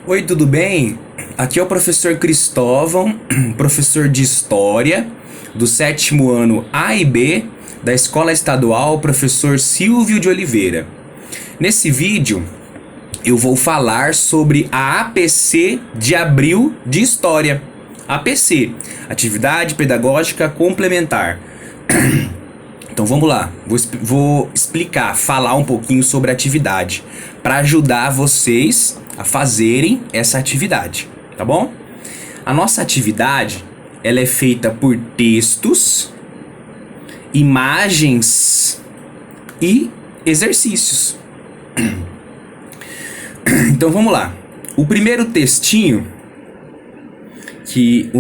Oi, tudo bem? Aqui é o professor Cristóvão, professor de História do sétimo ano A e B da Escola Estadual Professor Silvio de Oliveira. Nesse vídeo eu vou falar sobre a APC de abril de História. APC, Atividade Pedagógica Complementar. Então vamos lá, vou explicar, falar um pouquinho sobre a atividade para ajudar vocês a fazerem essa atividade, tá bom? A nossa atividade, ela é feita por textos, imagens e exercícios. Então vamos lá. O primeiro textinho que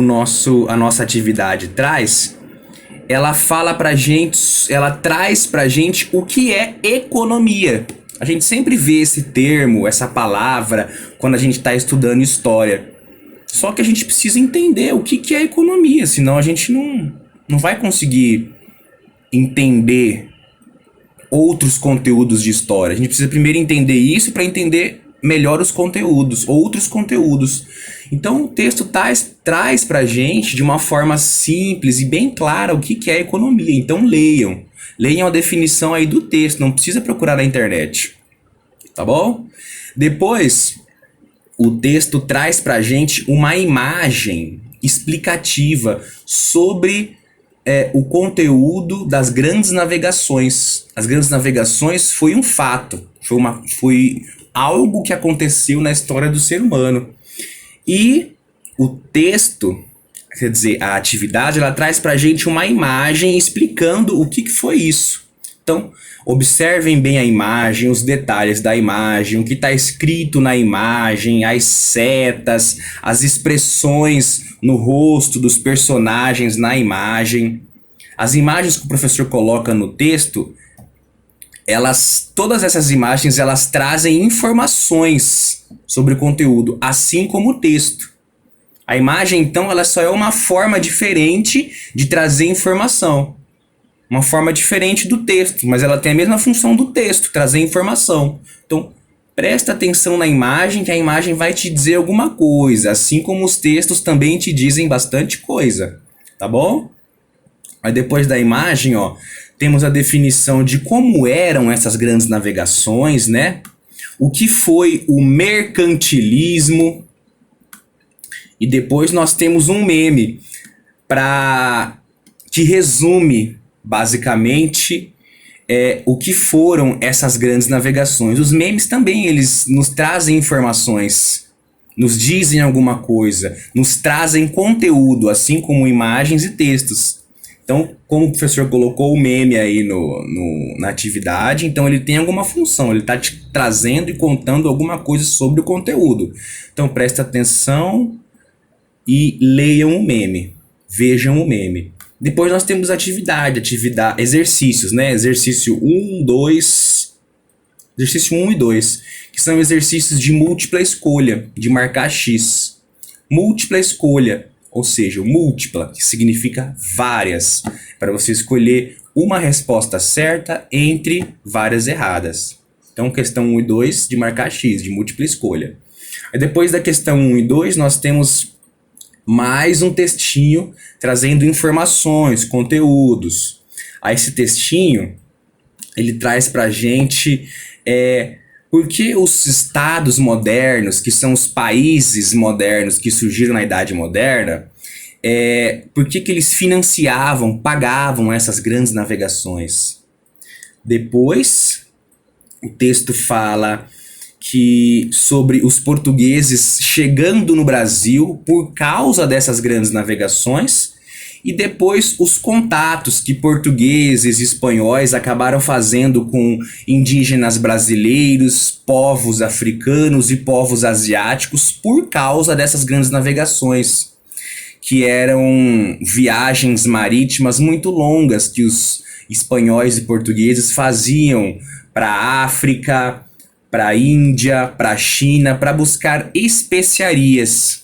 a nossa atividade traz, ela fala pra gente, ela traz pra gente o que é economia. A gente sempre vê esse termo, essa palavra, quando a gente está estudando história. Só que a gente precisa entender o que é economia, senão a gente não vai conseguir entender outros conteúdos de história. A gente precisa primeiro entender isso para entender melhor os conteúdos, outros conteúdos. Então o texto traz pra gente de uma forma simples e bem clara o que é economia. Então leiam. Leiam a definição aí do texto, não precisa procurar na internet. Tá bom? Depois, o texto traz pra gente uma imagem explicativa sobre o conteúdo das grandes navegações. As grandes navegações foi um fato, foi algo que aconteceu na história do ser humano. E o texto, quer dizer, a atividade, ela traz pra gente uma imagem explicando o que foi isso. Então, observem bem a imagem, os detalhes da imagem, o que está escrito na imagem, as setas, as expressões no rosto dos personagens na imagem. As imagens que o professor coloca no texto, todas essas imagens, elas trazem informações sobre o conteúdo, assim como o texto. A imagem, então, ela só é uma forma diferente de trazer informação. Uma forma diferente do texto, mas ela tem a mesma função do texto, trazer informação. Então, presta atenção na imagem, que a imagem vai te dizer alguma coisa, assim como os textos também te dizem bastante coisa, tá bom? Aí depois da imagem, ó, temos a definição de como eram essas grandes navegações, né? O que foi o mercantilismo. E depois nós temos um meme que resume basicamente o que foram essas grandes navegações. Os memes também, eles nos trazem informações, nos dizem alguma coisa, nos trazem conteúdo, assim como imagens e textos. Então, como o professor colocou o meme aí na atividade, então ele tem alguma função, ele está te trazendo e contando alguma coisa sobre o conteúdo. Então presta atenção e leiam o meme, vejam o meme. Depois nós temos exercícios, né? Exercício 1, 2, exercício 1 e 2, que são exercícios de múltipla escolha, de marcar X. Múltipla escolha, ou seja, múltipla, que significa várias, para você escolher uma resposta certa entre várias erradas. Então, questão 1 e 2 de marcar X, de múltipla escolha. Aí depois da questão 1 e 2, nós temos mais um textinho trazendo informações, conteúdos. Aí esse textinho, ele traz pra gente por que os estados modernos, que são os países modernos que surgiram na Idade Moderna, por que eles financiavam, pagavam essas grandes navegações. Depois, o texto fala sobre os portugueses chegando no Brasil por causa dessas grandes navegações, e depois os contatos que portugueses e espanhóis acabaram fazendo com indígenas brasileiros, povos africanos e povos asiáticos por causa dessas grandes navegações, que eram viagens marítimas muito longas que os espanhóis e portugueses faziam para a África, para a Índia, para a China, para buscar especiarias.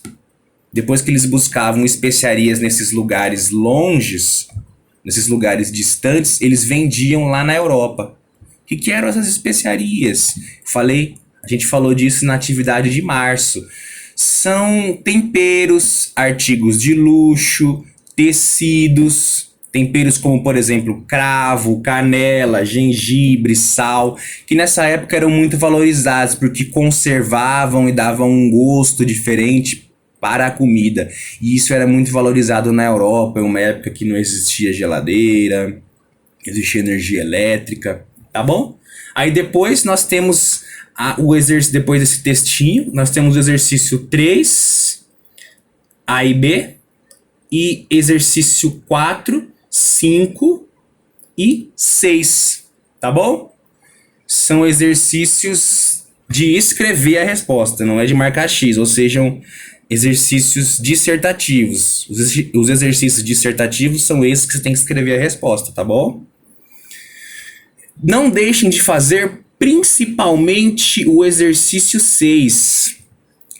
Depois que eles buscavam especiarias nesses lugares longes, nesses lugares distantes, eles vendiam lá na Europa. O que eram essas especiarias? Falei, A gente falou disso na atividade de março. São temperos, artigos de luxo, tecidos, temperos como, por exemplo, cravo, canela, gengibre, sal, que nessa época eram muito valorizados porque conservavam e davam um gosto diferente para a comida. E isso era muito valorizado na Europa, em uma época que não existia geladeira, existia energia elétrica, tá bom? Aí depois nós temos o exercício, depois desse textinho, nós temos o exercício 3, A e B, e exercício 4, 5 e 6, tá bom? São exercícios de escrever a resposta, não é de marcar X, ou sejam, exercícios dissertativos. Os exercícios dissertativos são esses que você tem que escrever a resposta, tá bom? Não deixem de fazer principalmente o exercício 6,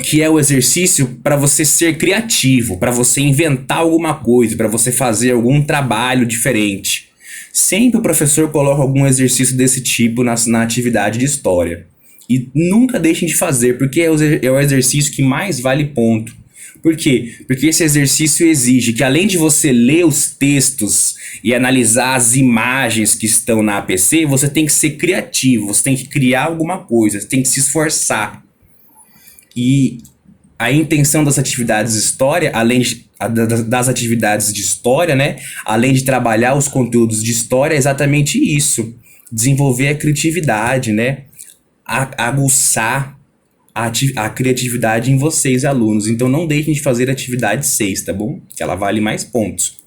que é o exercício para você ser criativo, para você inventar alguma coisa, para você fazer algum trabalho diferente. Sempre o professor coloca algum exercício desse tipo na atividade de história. E nunca deixem de fazer, porque é o exercício que mais vale ponto. Por quê? Porque esse exercício exige que, além de você ler os textos e analisar as imagens que estão na APC, você tem que ser criativo, você tem que criar alguma coisa, você tem que se esforçar. E a intenção das atividades de história, das atividades de história, né, além de trabalhar os conteúdos de história, é exatamente isso. Desenvolver a criatividade, né, aguçar a criatividade em vocês, alunos. Então não deixem de fazer a atividade 6, tá bom? Que ela vale mais pontos.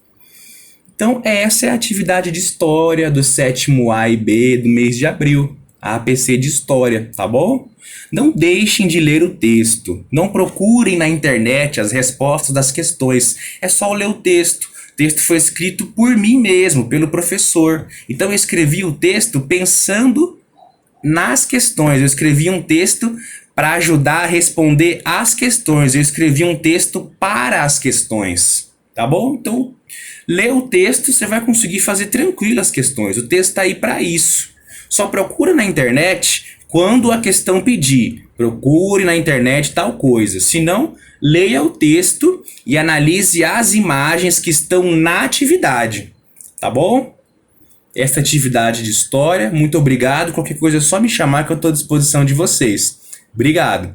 Então essa é a atividade de história do 7º A e B do mês de abril. A APC de história, tá bom? Não deixem de ler o texto. Não procurem na internet as respostas das questões. É só ler o texto. O texto foi escrito por mim mesmo, pelo professor. Então eu escrevi o texto pensando nas questões. Eu escrevi um texto para ajudar a responder às questões. Eu escrevi um texto para as questões, tá bom? Então, lê o texto, você vai conseguir fazer tranquilo as questões. O texto está aí para isso. Só procura na internet quando a questão pedir. Procure na internet tal coisa. Se não, leia o texto e analise as imagens que estão na atividade, tá bom? Essa atividade de história, muito obrigado. Qualquer coisa é só me chamar que eu estou à disposição de vocês. Obrigado.